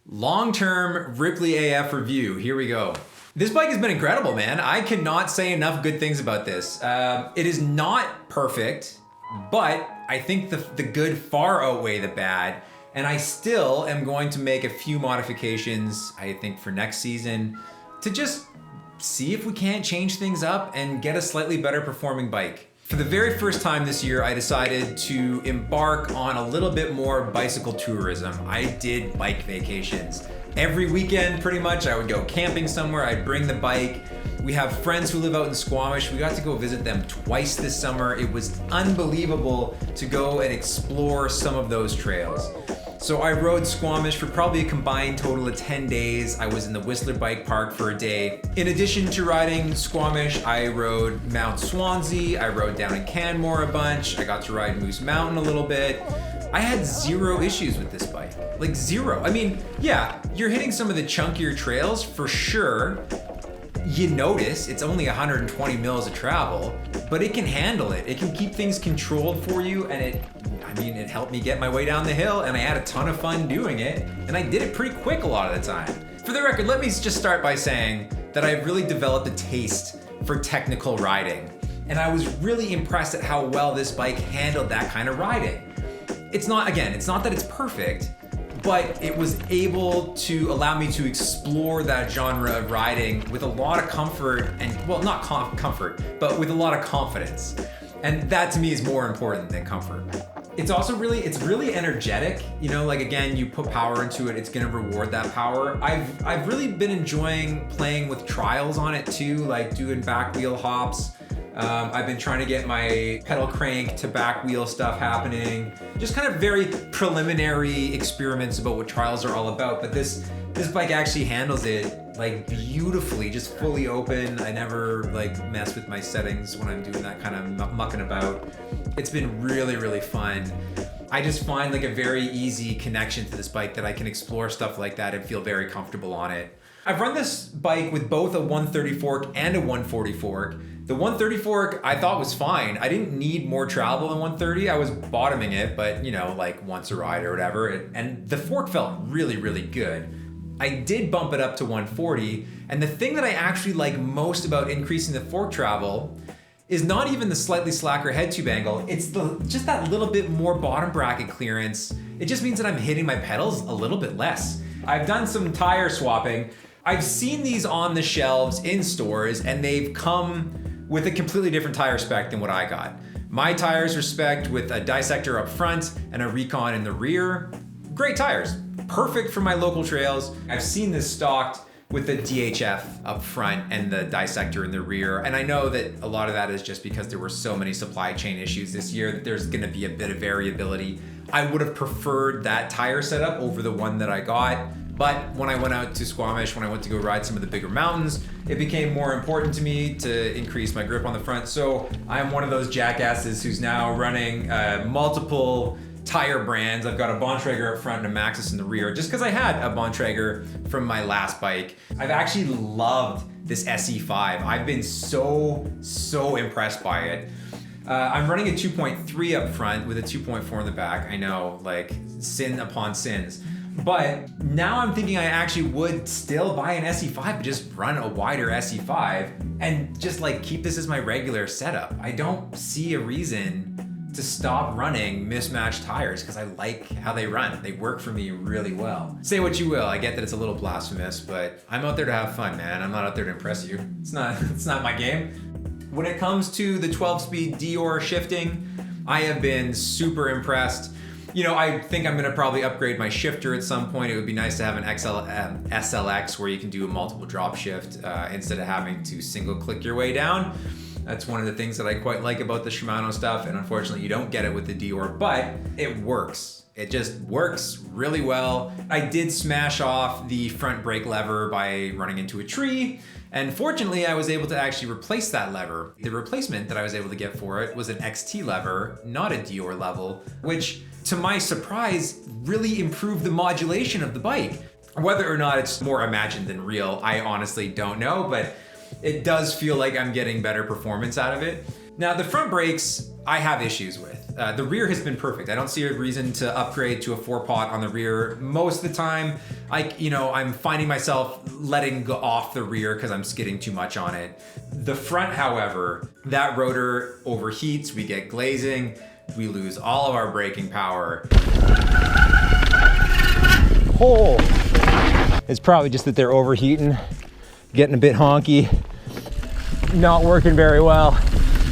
Long-term Ripley AF review. Here we go. This bike has been incredible, man. I cannot say enough good things about this. It is not perfect, but I think the good far outweigh the bad. And I still am going to make a few modifications, I think, for next season to just see if we can't change things up and get a slightly better performing bike. For the very first time this year, I decided to embark on a little bit more bicycle tourism. I did bike vacations. Every weekend, pretty much, I would go camping somewhere, I'd bring the bike. We have friends who live out in Squamish. We got to go visit them twice this summer. It was unbelievable to go and explore some of those trails. So I rode Squamish for probably a combined total of 10 days. I was in the Whistler Bike Park for a day. In addition to riding Squamish, I rode Mount Swansea. I rode down in Canmore a bunch. I got to ride Moose Mountain a little bit. I had zero issues with this bike, like zero. I mean, yeah, you're hitting some of the chunkier trails for sure. You notice it's only 120 mils of travel, but it can handle it. It can keep things controlled for you, and it helped me get my way down the hill, and I had a ton of fun doing it, and I did it pretty quick a lot of the time. For the record, let me just start by saying that I've really developed a taste for technical riding, and I was really impressed at how well this bike handled that kind of riding. It's not that it's perfect, but it was able to allow me to explore that genre of riding with a lot of comfort and, well, not comfort, but with a lot of confidence. And that to me is more important than comfort. It's really energetic. You know, like again, you put power into it, it's gonna reward that power. I've really been enjoying playing with trials on it too, like doing back wheel hops. I've been trying to get my pedal crank to back wheel stuff happening. Just kind of very preliminary experiments about what trials are all about. But this bike actually handles it like beautifully, just fully open. I never like mess with my settings when I'm doing that kind of mucking about. It's been really, really fun. I just find like a very easy connection to this bike that I can explore stuff like that and feel very comfortable on it. I've run this bike with both a 130 fork and a 140 fork. The 130 fork I thought was fine. I didn't need more travel than 130. I was bottoming it, but you know, like once a ride or whatever. And the fork felt really, really good. I did bump it up to 140. And the thing that I actually like most about increasing the fork travel is not even the slightly slacker head tube angle. It's just that little bit more bottom bracket clearance. It just means that I'm hitting my pedals a little bit less. I've done some tire swapping. I've seen these on the shelves in stores, and they've come with a completely different tire spec than what I got. My tires are spec'd with a dissector up front and a recon in the rear. Great tires, perfect for my local trails. I've seen this stocked with the DHF up front and the dissector in the rear. And I know that a lot of that is just because there were so many supply chain issues this year that there's gonna be a bit of variability. I would have preferred that tire setup over the one that I got. But when I went out to Squamish, when I went to go ride some of the bigger mountains, it became more important to me to increase my grip on the front. So I'm one of those jackasses who's now running multiple tire brands. I've got a Bontrager up front and a Maxxis in the rear, just because I had a Bontrager from my last bike. I've actually loved this SE5. I've been so impressed by it. I'm running a 2.3 up front with a 2.4 in the back. I know, like sin upon sins. But now I'm thinking I actually would still buy an SE5, but just run a wider SE5 and just like keep this as my regular setup. I don't see a reason to stop running mismatched tires because I like how they run. They work for me really well. Say what you will, I get that it's a little blasphemous, but I'm out there to have fun, man. I'm not out there to impress you. It's not my game. When it comes to the 12-speed Dior shifting, I have been super impressed. You know, I think I'm gonna probably upgrade my shifter at some point. It would be nice to have an SLX where you can do a multiple drop shift instead of having to single click your way down. That's one of the things that I quite like about the Shimano stuff, and unfortunately you don't get it with the Dior, but it works. It just works really well. I did smash off the front brake lever by running into a tree, and fortunately I was able to actually replace that lever. The replacement that I was able to get for it was an XT lever, not a Dior level, which to my surprise really improved the modulation of the bike. Whether or not it's more imagined than real, I honestly don't know, but it does feel like I'm getting better performance out of it. Now the front brakes, I have issues with. The rear has been perfect. I don't see a reason to upgrade to a 4-pot on the rear. Most of the time, I'm finding myself letting go off the rear because I'm skidding too much on it. The front, however, that rotor overheats, we get glazing, we lose all of our braking power. Hole. It's probably just that they're overheating, getting a bit honky, not working very well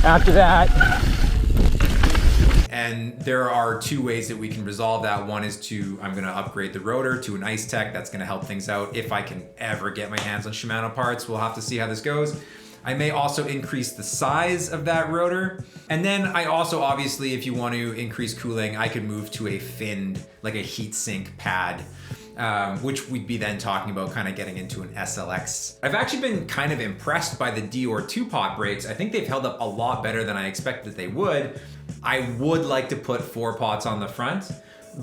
after that. And there are 2 ways that we can resolve that. One is I'm gonna upgrade the rotor to an Ice Tech. That's gonna help things out. If I can ever get my hands on Shimano parts, we'll have to see how this goes. I may also increase the size of that rotor. And then I also, obviously, if you want to increase cooling, I could move to a finned, like a heat sink pad, which we'd be then talking about kind of getting into an SLX. I've actually been kind of impressed by the Dior 2-pot brakes. I think they've held up a lot better than I expected they would. I would like to put 4 pots on the front,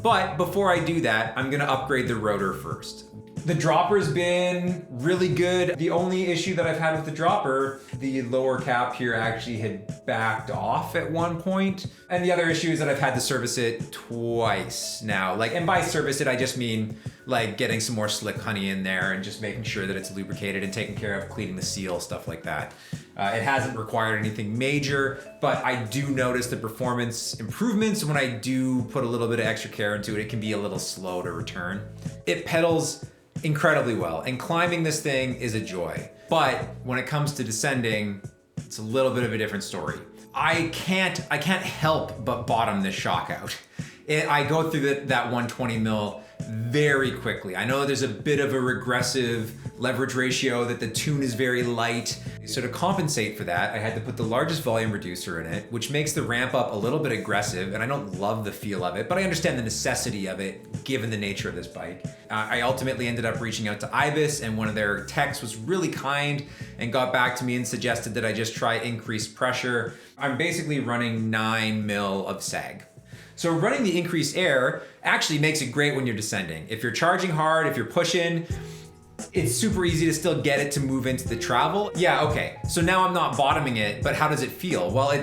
but before I do that, I'm gonna upgrade the rotor first. The dropper's been really good. The only issue that I've had with the dropper, the lower cap here actually had backed off at one point. And the other issue is that I've had to service it twice now. And by service it, I just mean like getting some more slick honey in there and just making sure that it's lubricated and taking care of cleaning the seal, stuff like that. It hasn't required anything major, but I do notice the performance improvements when I do put a little bit of extra care into it. It can be a little slow to return. It pedals incredibly well, and climbing this thing is a joy. But when it comes to descending, it's a little bit of a different story. I can't help but bottom this shock out. I go through that 120 mil very quickly. I know there's a bit of a regressive leverage ratio, that the tune is very light. So to compensate for that, I had to put the largest volume reducer in it, which makes the ramp up a little bit aggressive, and I don't love the feel of it, but I understand the necessity of it given the nature of this bike. I ultimately ended up reaching out to Ibis, and one of their techs was really kind and got back to me and suggested that I just try increased pressure. I'm basically running 9 mil of sag. So running the increased air actually makes it great when you're descending. If you're charging hard, if you're pushing, it's super easy to still get it to move into the travel. Yeah, okay. So now I'm not bottoming it, but how does it feel? Well,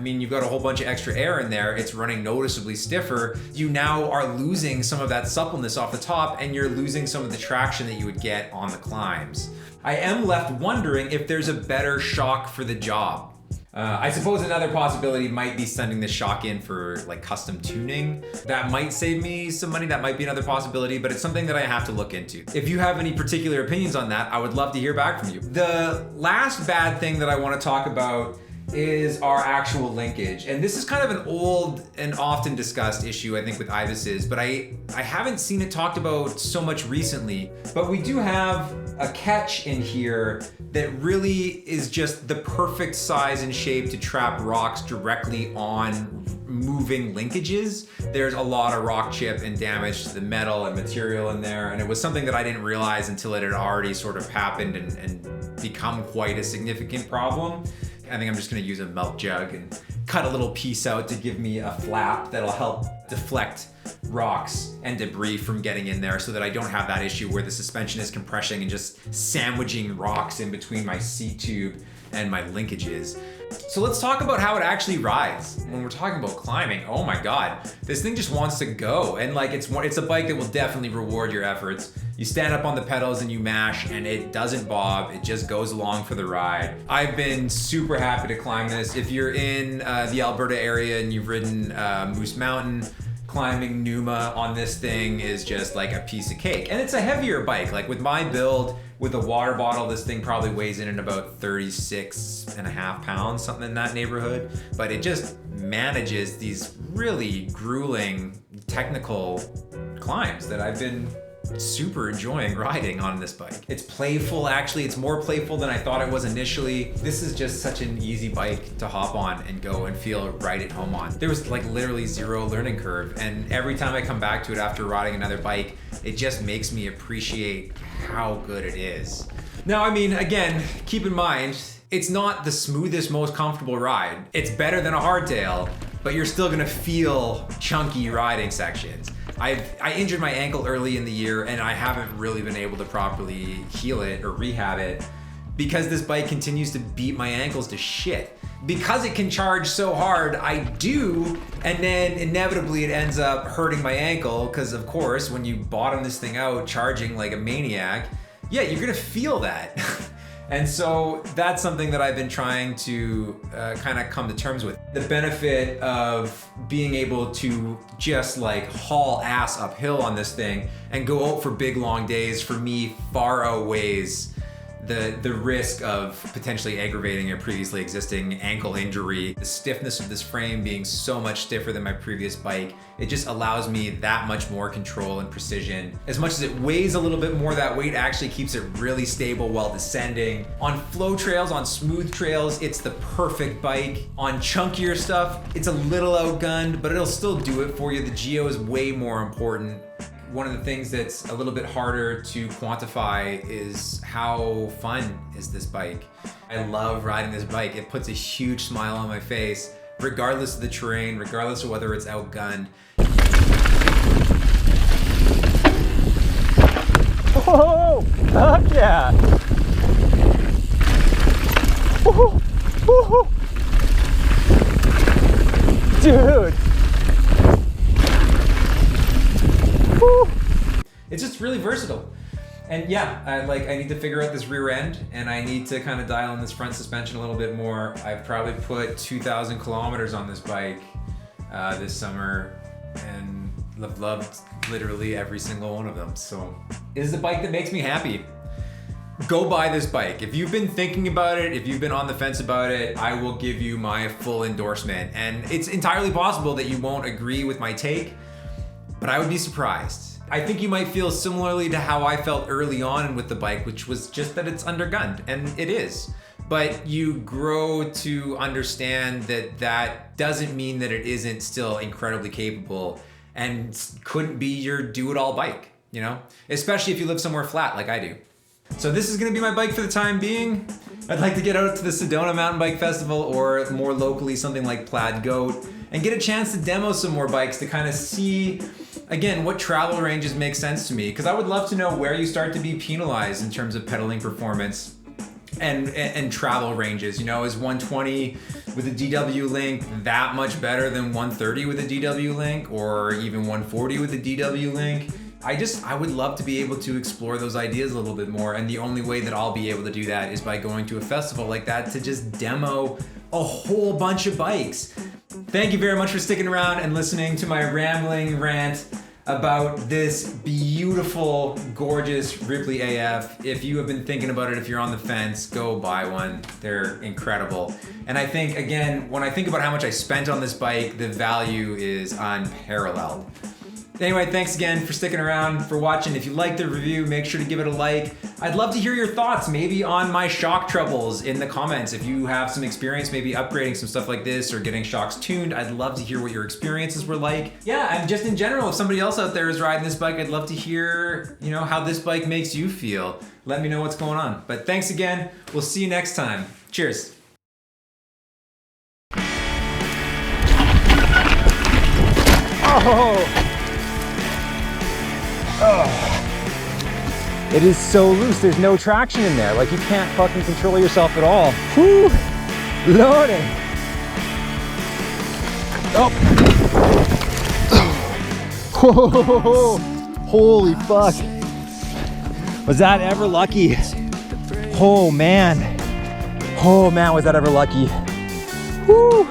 you've got a whole bunch of extra air in there. It's running noticeably stiffer. You now are losing some of that suppleness off the top, and you're losing some of the traction that you would get on the climbs. I am left wondering if there's a better shock for the job. I suppose another possibility might be sending this shock in for custom tuning. That might save me some money. That might be another possibility, but it's something that I have to look into. If you have any particular opinions on that, I would love to hear back from you. The last bad thing that I want to talk about is our actual linkage. And this is kind of an old and often discussed issue, I think, with Ibis's, but I haven't seen it talked about so much recently. But we do have a catch in here that really is just the perfect size and shape to trap rocks directly on moving linkages. There's a lot of rock chip and damage to the metal and material in there, and it was something that I didn't realize until it had already sort of happened and become quite a significant problem. I think I'm just gonna use a milk jug and cut a little piece out to give me a flap that'll help deflect rocks and debris from getting in there, so that I don't have that issue where the suspension is compressing and just sandwiching rocks in between my seat tube and my linkages. So let's talk about how it actually rides. When we're talking about climbing, oh my God, this thing just wants to go. And it's a bike that will definitely reward your efforts. You stand up on the pedals and you mash, and it doesn't bob, it just goes along for the ride. I've been super happy to climb this. If you're in the Alberta area and you've ridden Moose Mountain, climbing Numa on this thing is just like a piece of cake. And it's a heavier bike. With my build, with a water bottle, this thing probably weighs in at about 36.5 pounds, something in that neighborhood. But it just manages these really grueling technical climbs that I've been super enjoying riding on this bike. It's playful, actually. It's more playful than I thought it was initially. This is just such an easy bike to hop on and go and feel right at home on. There was literally zero learning curve, and every time I come back to it after riding another bike, it just makes me appreciate how good it is. Now, again, keep in mind, it's not the smoothest, most comfortable ride. It's better than a hardtail, but you're still gonna feel chunky riding sections. I injured my ankle early in the year, and I haven't really been able to properly heal it or rehab it because this bike continues to beat my ankles to shit. Because it can charge so hard, I do, and then inevitably it ends up hurting my ankle, because of course, when you bottom this thing out charging like a maniac, yeah, you're gonna feel that. And so that's something that I've been trying to kind of come to terms with. The benefit of being able to just like haul ass uphill on this thing and go out for big long days, for me, far outweighs the risk of potentially aggravating a previously existing ankle injury. The stiffness of this frame being so much stiffer than my previous bike, it just allows me that much more control and precision. As much as it weighs a little bit more, that weight actually keeps it really stable while descending. On flow trails, on smooth trails, it's the perfect bike. On chunkier stuff, it's a little outgunned, but it'll still do it for you. The geo is way more important. One of the things that's a little bit harder to quantify is how fun is this bike. I love riding this bike. It puts a huge smile on my face, regardless of the terrain, regardless of whether it's outgunned. Oh, fuck yeah. Woo-hoo, woo-hoo. Dude. It's just really versatile. And yeah, I need to figure out this rear end, and I need to kind of dial in this front suspension a little bit more. I've probably put 2,000 kilometers on this bike this summer, and I've loved literally every single one of them. So it is a bike that makes me happy. Go buy this bike. If you've been thinking about it, if you've been on the fence about it, I will give you my full endorsement. And it's entirely possible that you won't agree with my take, but I would be surprised. I think you might feel similarly to how I felt early on with the bike, which was just that it's undergunned, and it is. But you grow to understand that that doesn't mean that it isn't still incredibly capable and couldn't be your do-it-all bike, you know? Especially if you live somewhere flat like I do. So this is gonna be my bike for the time being. I'd like to get out to the Sedona Mountain Bike Festival, or more locally, something like Plaid Goat, and get a chance to demo some more bikes to kind of see, again, what travel ranges make sense to me. Because I would love to know where you start to be penalized in terms of pedaling performance and travel ranges. You know, is 120 with a DW Link that much better than 130 with a DW Link, or even 140 with a DW Link? I would love to be able to explore those ideas a little bit more, and the only way that I'll be able to do that is by going to a festival like that to just demo a whole bunch of bikes. Thank you very much for sticking around and listening to my rambling rant about this beautiful, gorgeous Ripley AF. If you have been thinking about it, if you're on the fence, go buy one. They're incredible. And I think, again, when I think about how much I spent on this bike, the value is unparalleled. Anyway, thanks again for sticking around, for watching. If you liked the review, make sure to give it a like. I'd love to hear your thoughts, maybe on my shock troubles in the comments. If you have some experience maybe upgrading some stuff like this or getting shocks tuned, I'd love to hear what your experiences were like. Yeah, and just in general, if somebody else out there is riding this bike, I'd love to hear, you know, how this bike makes you feel. Let me know what's going on. But thanks again. We'll see you next time. Cheers. Oh! It is so loose, there's no traction in there. Like, you can't fucking control yourself at all. Whew! Loading! Oh! Whoa! Holy fuck! Was that ever lucky? Oh man! Oh man, was that ever lucky? Whew!